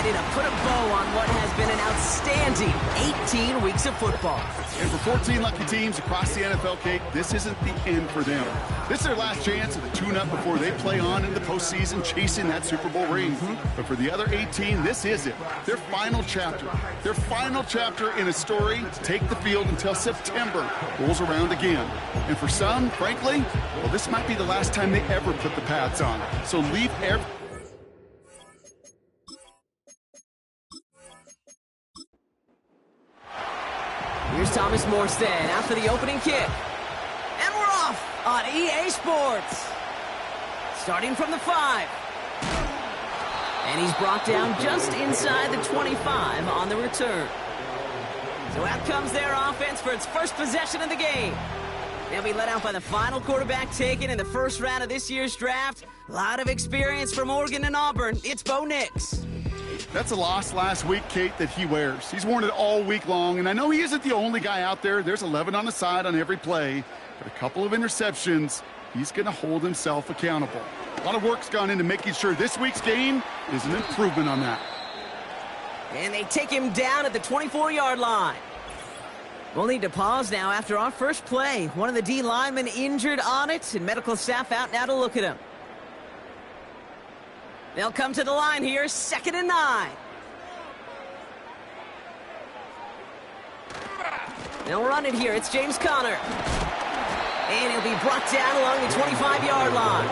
ready to put a bow on what has been an outstanding 18 weeks of football. And for 14 lucky teams across the NFL, Kate, this isn't the end for them. This is their last chance at the tune-up before they play on in the postseason chasing that Super Bowl ring. But for the other 18, this is it. Their final chapter. Their final chapter in a story to take the field until September rolls around again. And for some, frankly, well, this might be the last time they ever put the pads on. So leave every... Here's Thomas Morstead out for the opening kick. And we're off on EA Sports. Starting from the 5. And he's brought down just inside the 25 on the return. So out comes their offense for its first possession of the game. They'll be led out by the final quarterback taken in the first round of this year's draft. A lot of experience from Oregon and Auburn. It's Bo Nix. That's a loss last week, Kate, that he wears. He's worn it all week long, and I know he isn't the only guy out there. There's 11 on the side on every play, but a couple of interceptions, he's going to hold himself accountable. A lot of work's gone into making sure this week's game is an improvement on that. And they take him down at the 24-yard line. We'll need to pause now after our first play. One of the D linemen injured on it, and medical staff out now to look at him. They'll come to the line here, 2nd and 9. They'll run it here. It's James Conner. And he'll be brought down along the 25-yard line.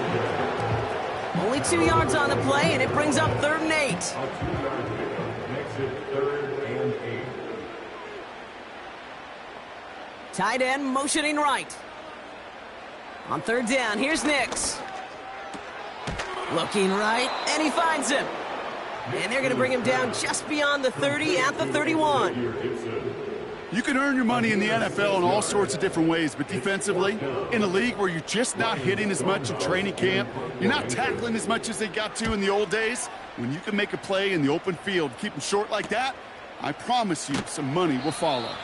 Only 2 yards on the play, and it brings up 3rd and 8. Tight end motioning right. On 3rd down, here's Nix. Looking right, and he finds him. And they're going to bring him down just beyond the 30 at the 31. You can earn your money in the NFL in all sorts of different ways, but defensively, in a league where you're just not hitting as much in training camp, you're not tackling as much as they got to in the old days, when you can make a play in the open field, keep them short like that, I promise you some money will follow.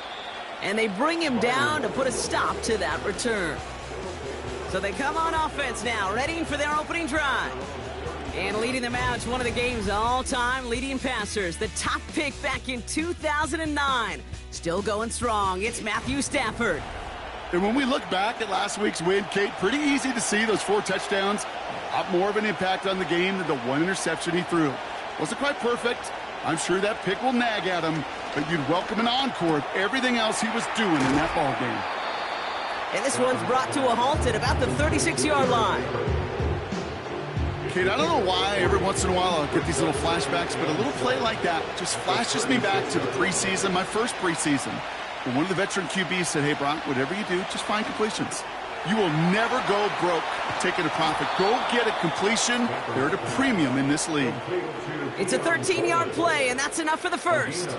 And they bring him down to put a stop to that return. So they come on offense now, ready for their opening drive. And leading them out to one of the game's all-time leading passers, the top pick back in 2009. Still going strong, it's Matthew Stafford. And when we look back at last week's win, Kate, pretty easy to see those 4 touchdowns. A lot more of an impact on the game than the 1 interception he threw. Wasn't quite perfect. I'm sure that pick will nag at him, but you'd welcome an encore of everything else he was doing in that ball game. And this one's brought to a halt at about the 36-yard line. Kate, I don't know why every once in a while I'll get these little flashbacks, but a little play like that just flashes me back to the preseason, my first preseason. When one of the veteran QBs said, hey, Brock, whatever you do, just find completions. You will never go broke taking a profit. Go get a completion. They're at a premium in this league. It's a 13-yard play, and that's enough for the first.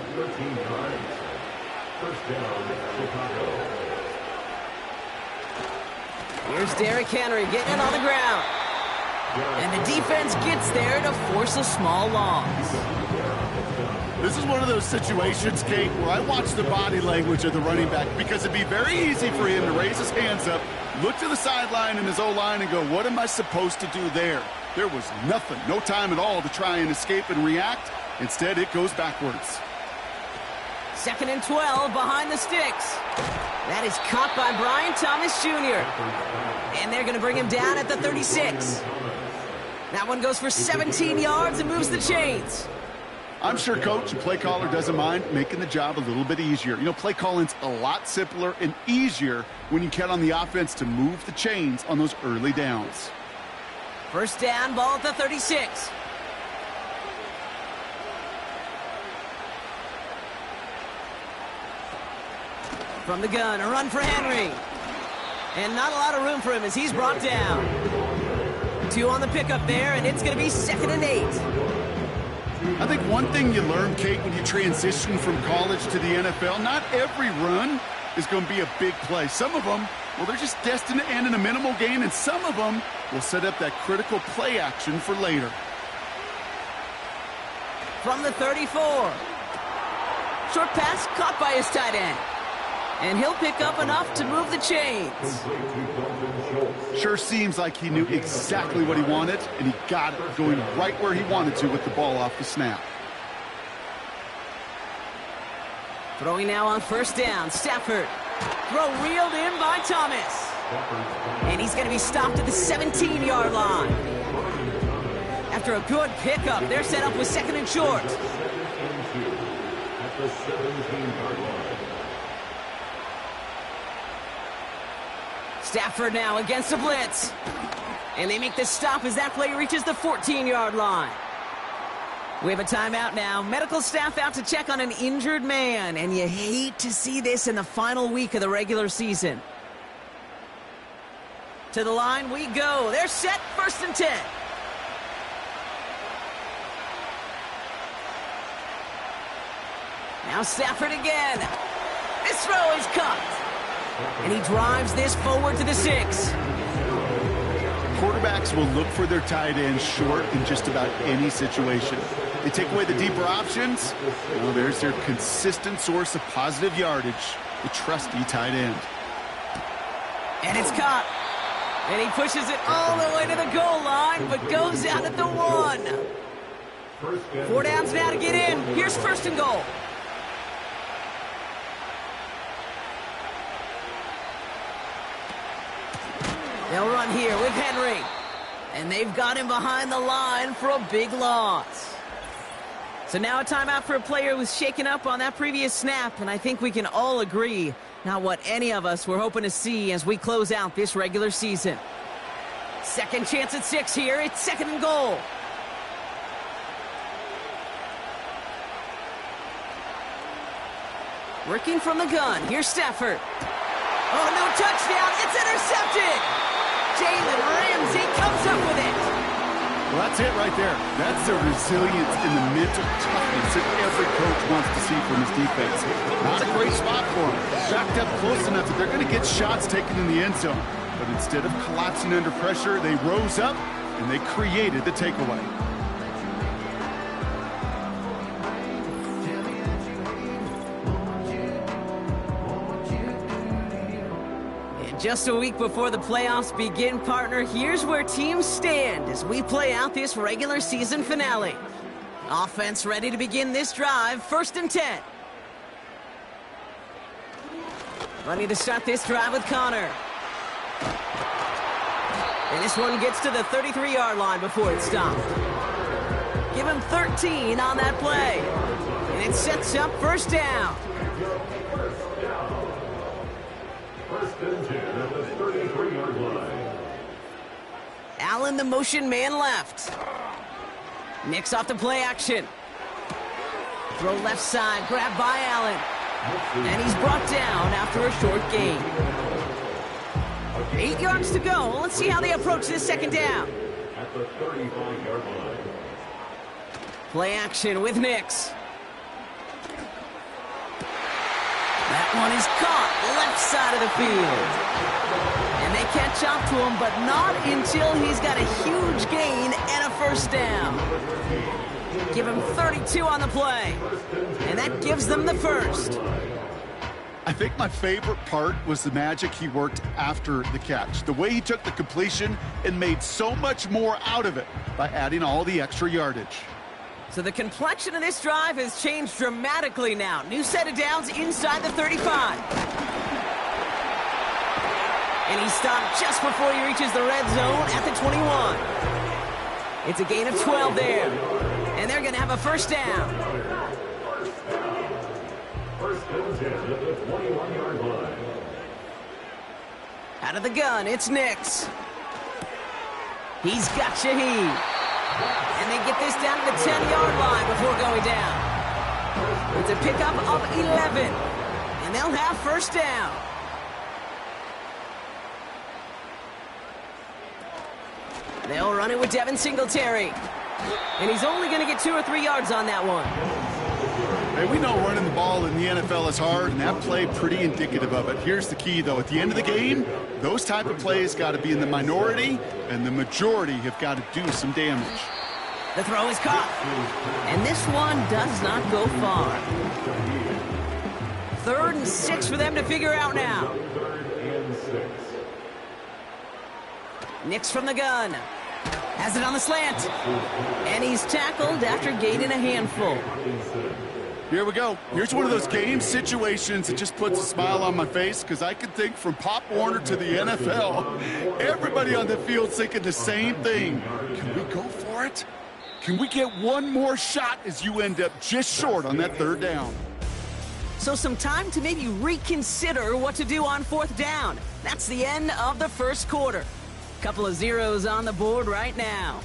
Here's Derrick Henry getting it on the ground. And the defense gets there to force a small loss. This is one of those situations, Kate, where I watch the body language of the running back because it'd be very easy for him to raise his hands up, look to the sideline in his O-line and go, what am I supposed to do there? There was nothing, no time at all to try and escape and react. Instead, it goes backwards. 2nd and 12 behind the sticks. That is caught by Brian Thomas Jr. And they're going to bring him down at the 36. That one goes for 17 yards and moves the chains. I'm sure coach and play caller doesn't mind making the job a little bit easier. You know, play calling's a lot simpler and easier when you count on the offense to move the chains on those early downs. First down, ball at the 36. From the gun, a run for Henry. And not a lot of room for him as he's brought down. 2 on the pickup there, and it's going to be 2nd and 8. I think one thing you learn, Kate, when you transition from college to the NFL, not every run is going to be a big play. Some of them, well, they're just destined to end in a minimal gain, and some of them will set up that critical play action for later. From the 34. Short pass caught by his tight end. And he'll pick up enough to move the chains. Sure seems like he knew exactly what he wanted, and he got it going right where he wanted to with the ball off the snap. Throwing now on first down. Stafford. Throw reeled in by Thomas. And he's going to be stopped at the 17-yard line. After a good pickup, they're set up with second and short. Stafford now against the blitz. And they make the stop as that play reaches the 14-yard line. We have a timeout now. Medical staff out to check on an injured man. And you hate to see this in the final week of the regular season. To the line we go. They're set, 1st and 10. Now Stafford again. This throw is caught. And he drives this forward to the 6. Quarterbacks will look for their tight end short in just about any situation. They take away the deeper options. Well, there's their consistent source of positive yardage, the trusty tight end. And it's caught. And he pushes it all the way to the goal line, but goes out at the 1. 4 downs now to get in. Here's 1st and goal. They'll run here with Henry. And they've got him behind the line for a big loss. So now a timeout for a player who was shaken up on that previous snap, and I think we can all agree, not what any of us were hoping to see as we close out this regular season. Second chance at 6 here. It's 2nd and goal. Working from the gun. Here's Stafford. Oh, no touchdown. It's intercepted. Jalen Ramsey comes up with it. Well, that's it right there. That's the resilience and the mental toughness that every coach wants to see from his defense. Not a great spot for him. Backed up close enough that they're going to get shots taken in the end zone. But instead of collapsing under pressure, they rose up and they created the takeaway. Just a week before the playoffs begin, partner, here's where teams stand as we play out this regular season finale. Offense ready to begin this drive, 1st and 10. Ready to start this drive with Connor. And this one gets to the 33-yard line before it's stopped. Give him 13 on that play. And it sets up 1st down. Allen, the motion man left. Nicks off the play action. Throw left side, grabbed by Allen. And he's brought down after a short gain. 8 yards to go. Let's see how they approach this 2nd down. At the 35-yard line. Play action with Nicks. That one is caught left side of the field. And they catch up to him, but not until he's got a huge gain and a 1st down. Give him 32 on the play. And that gives them the 1st. I think my favorite part was the magic he worked after the catch. The way he took the completion and made so much more out of it by adding all the extra yardage. So the complexion of this drive has changed dramatically now. New set of downs inside the 35. And he stopped just before he reaches the red zone at the 21. It's a gain of 12 there. And they're going to have a 1st down. 1st and 10 at the 21-yard line. Out of the gun, it's Nicks. He's got Shaheed. And they get this down to the 10-yard line before going down. It's a pickup of 11. And they'll have 1st down. They'll run it with Devin Singletary. And he's only going to get 2 or 3 yards on that one. Hey, we know running the ball in the NFL is hard, and that play pretty indicative of it. Here's the key, though. At the end of the game, those type of plays got to be in the minority, and the majority have got to do some damage. The throw is caught. And this one does not go far. 3rd and 6 for them to figure out now. 3rd and 6. Nicks from the gun. Has it on the slant. And he's tackled after gaining a handful. Here we go. Here's one of those game situations that just puts a smile on my face because I can think from Pop Warner to the NFL. Everybody on the field's thinking the same thing. Can we go for it? Can we get one more shot as you end up just short on that third down? So some time to maybe reconsider what to do on fourth down. That's the end of the first quarter. Couple of zeros on the board right now.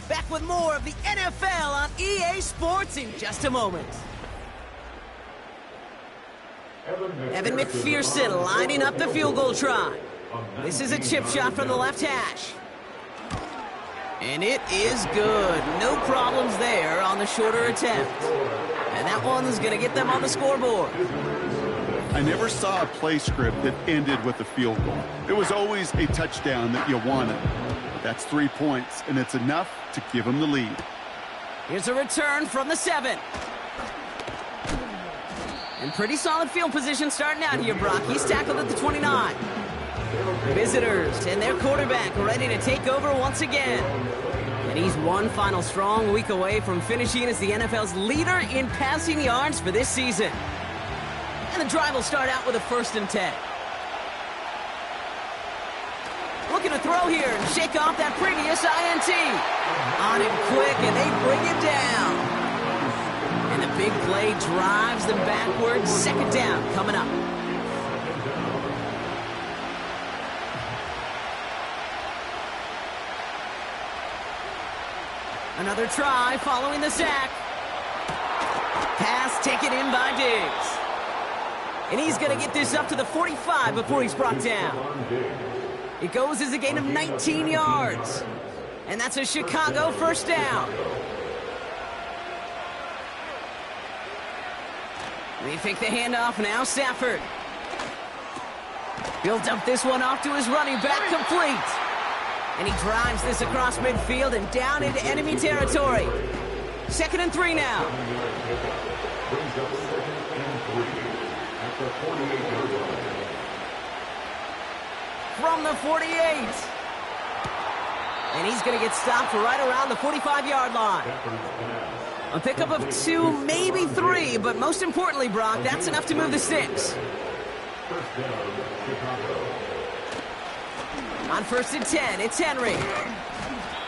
Back with more of the NFL on EA Sports in just a moment. Evan McPherson lining up the field goal try. This is a chip shot from the left hash. And it is good. No problems there on the shorter attempt. And that one's going to get them on the scoreboard. I never saw a play script that ended with a field goal. It was always a touchdown that you wanted. That's 3 points, and it's enough to give them the lead. Here's a return from the 7. And pretty solid field position starting out here, Brock. He's tackled at the 29. Visitors and their quarterback ready to take over once again. And he's one final strong week away from finishing as the NFL's leader in passing yards for this season. And the drive will start out with a 1st and 10. Looking to throw here and shake off that previous INT. On him quick, and they bring it down. And the big play drives them backwards. 2nd down coming up. Another try following the sack. Pass taken in by Diggs. And he's going to get this up to the 45 before he's brought down. It goes as a gain of 19 yards. And that's a Chicago 1st down. They fake the handoff now, Stafford. He'll dump this one off to his running back, complete. And he drives this across midfield and down into enemy territory. 2nd and 3 now. From the 48. And he's going to get stopped right around the 45-yard line. A pickup of 2, maybe 3, but most importantly, Brock, that's enough to move the sticks. On 1st and 10, it's Henry.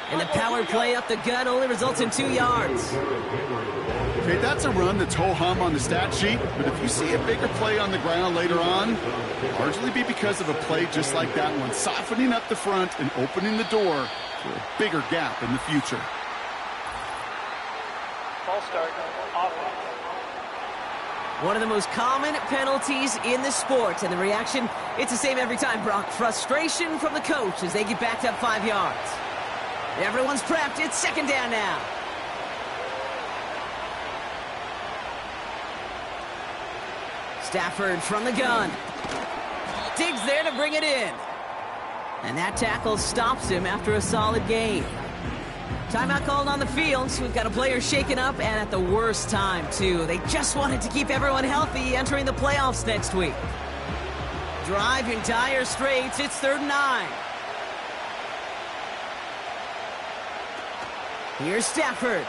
And the power play up the gut only results in 2 yards. Okay, that's a run that's ho-hum on the stat sheet, but if you see a bigger play on the ground later on, largely be because of a play just like that one, softening up the front and opening the door for a bigger gap in the future. False start, offense. One of the most common penalties in the sport, and the reaction, it's the same every time, Brock. Frustration from the coach as they get backed up 5 yards. Everyone's prepped. It's 2nd down now. Stafford from the gun. Diggs there to bring it in. And that tackle stops him after a solid gain. Timeout called on the field, so we've got a player shaken up, and at the worst time, too. They just wanted to keep everyone healthy entering the playoffs next week. Drive in dire straits. It's 3rd and 9. Here's Stafford.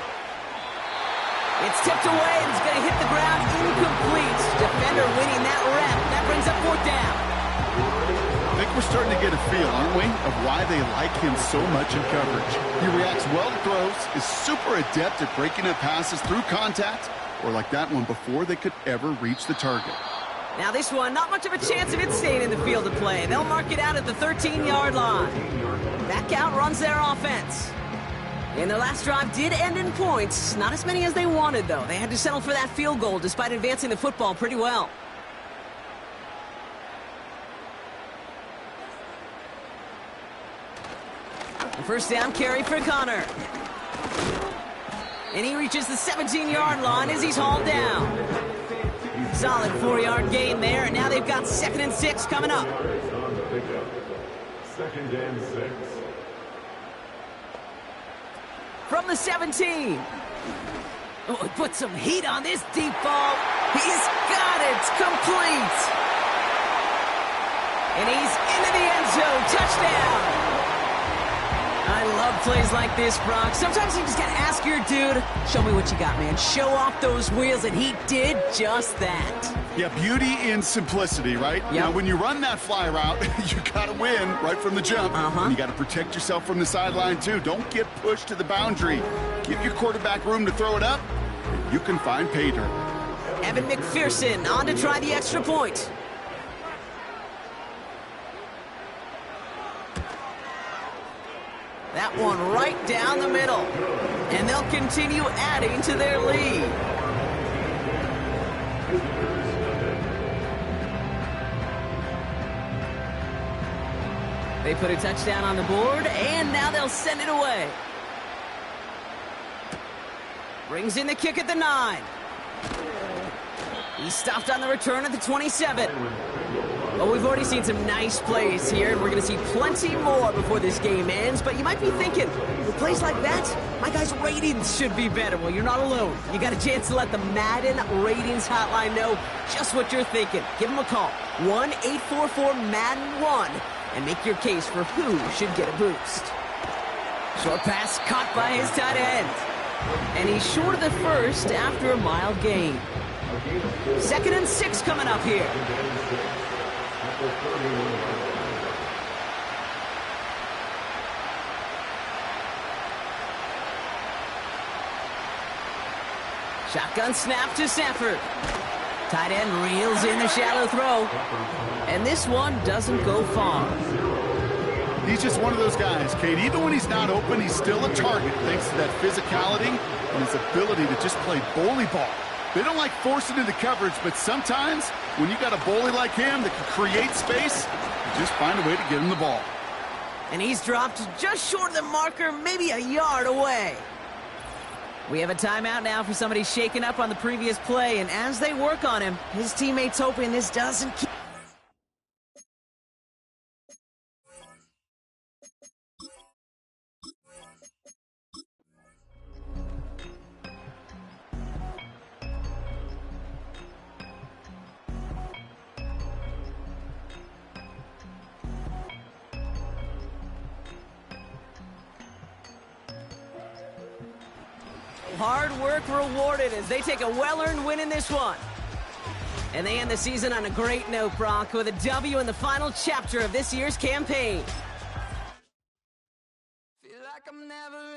It's tipped away, and it's going to hit the ground incomplete. Defender winning that rep. That brings up 4th down. I think we're starting to get a feel, aren't we, of why they like him so much in coverage. He reacts well to throws, is super adept at breaking up passes through contact, or like that one before they could ever reach the target. Now this one, not much of a chance of it staying in the field of play. They'll mark it out at the 13-yard line. That count runs their offense. And their last drive did end in points. Not as many as they wanted, though. They had to settle for that field goal despite advancing the football pretty well. The 1st down carry for Connor. And he reaches the 17-yard line as he's hauled down. Solid 4-yard gain there, and now they've got 2nd and 6 coming up. 2nd and 6. From the 17. Oh, he put some heat on this deep ball. He's got it. Complete. And he's into the end zone. Touchdown. I love plays like this, Brock. Sometimes you just gotta ask your dude, show me what you got, man. Show off those wheels, and he did just that. Yeah, beauty in simplicity, right? Yep. Now, when you run that fly route, you got to win right from the jump. And you got to protect yourself from the sideline, too. Don't get pushed to the boundary. Give your quarterback room to throw it up, and you can find pay dirt. Evan McPherson on to try the extra point. That one right down the middle. And they'll continue adding to their lead. They put a touchdown on the board, and now they'll send it away. Brings in the kick at the 9. He's stopped on the return at the 27. Well, we've already seen some nice plays here, and we're going to see plenty more before this game ends. But you might be thinking, with plays like that, my guys' ratings should be better. Well, you're not alone. You got a chance to let the Madden Ratings Hotline know just what you're thinking. Give them a call, 1-844-MADDEN-1, and make your case for who should get a boost. Short pass caught by his tight end. And he's short of the first after a mild gain. 2nd and 6 coming up here. Shotgun snap to Sanford. Tight end reels in the shallow throw. And this one doesn't go far. He's just one of those guys, Kate. Even when he's not open, he's still a target thanks to that physicality and his ability to just play bully ball. They don't like forcing into coverage, but sometimes when you got a bully like him that can create space, you just find a way to get him the ball. And he's dropped just short of the marker, maybe a yard away. We have a timeout now for somebody shaken up on the previous play, and as they work on him, his teammates hoping this doesn't keep... Hard work rewarded as they take a well-earned win in this one. And they end the season on a great note, Brock, with a W in the final chapter of this year's campaign. Feel like I'm never